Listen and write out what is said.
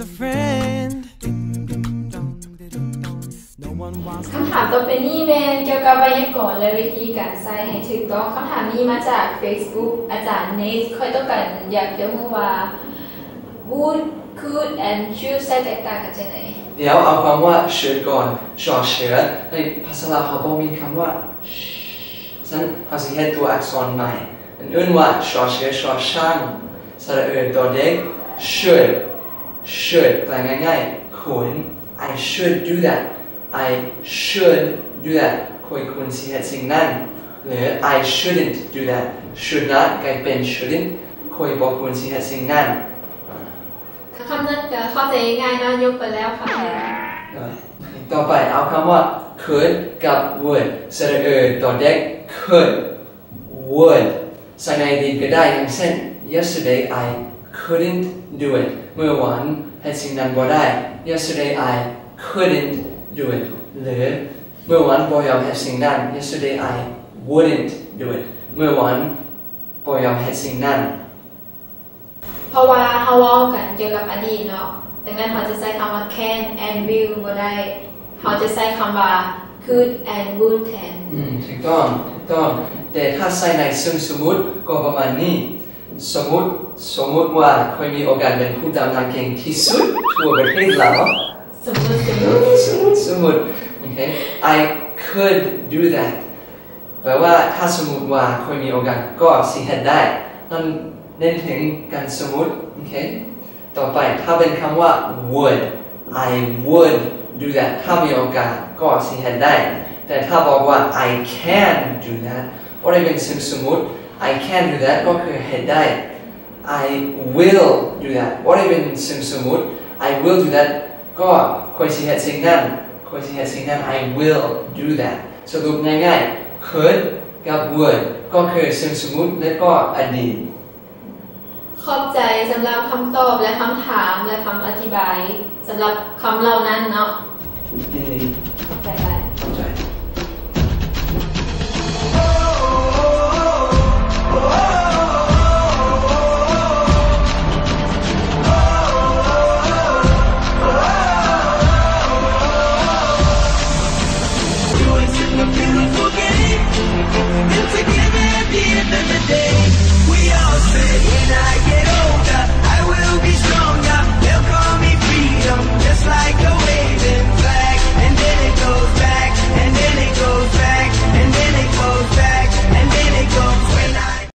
a friend คำถามต่อไปนี้เป็นเกี่ยวกับไวยากรณ์และวิธีการใช้ให้ถูกต้องคำถามนี้มาจาก Facebook อาจารย์เนสค่อยต้องการอยากจะรู้ว่า would could and should ใช้แตกต่างกันจังไงเดี๋ยวเอาคำว่า should ก่อนชอเชือในภาษาลาวเขาบอกมีคำว่าฉะนั้นเขาจะเห็นตัวอักษรใหม่อันอื่นว่าชอเชือชอช่างสระตัวเด็ก should แปลง่ายๆควร I should do that I should do that ควรสิเหตุสิ่งนั้นหรือ I shouldn't do that should not กลายเป็น shouldn't บอกควรสิเหตุสิ่งนั้นคำนั้นก็เข้าใจง่ายนะยกไปแล้วค่ะต่อไปเอาคำว่า could กับ would สระตัวเด็ก could would ใส่ในอดีตก็ได้อย่างเช่น yesterday I couldn't do it เมื่อวานเหตุสิ่งนั้นบ่ได้ yesterday I couldn't do it หรือเมื่อวานบ่ยอมเหตุสิ่งนั้น yesterday I wouldn't do it เมื่อวานบ่ยอมเหตุสิ่งนั้นเพราะว่าเขาเว้ากันเกี่ยวกับอดีตเนาะดังนั้นเขาจะใช้คำว่า can and will บ่ได้เขาจะใช้คำว่า could and would แทนถูกต้องแต่ถ้าใส่ในซึ่งสมมุติก็ประมาณนี้สมมุติว่าเคยมีโอกาสเป็นผู้ดำน้ำเก่งที่สุดทั่วประเทศแล้วสมมุติokay I could do that แปลว่าถ้าสมมุติว่าเคยมีโอกาสก็สิเฮ็ดได้นั่นเน้นถึงการสมมุติ okay ต่อไปถ้าเป็นคำว่า would I would do that ถ้ามีโอกาสก็สิเฮ็ดได้แต่ถ้าบอกว่า I can do that บ่ได้เป็นซึ่งสมมุติ I can do that ก็คือเฮ็ดได้ I will do that บ่ได้เป็นซึ่งสมมุติ I will do that ก็ควรสิเฮ็ดสิ่งนั้นI will do that สรุปง่ายๆ could กับ would ก็คือซึ่งสมมุติและก็อดีตขอบใจสำหรับคำตอบและคำถามและคำอธิบายสำหรับคำเหล่านั้นเนาะขอบใจไปTogether at the end of the day, we all say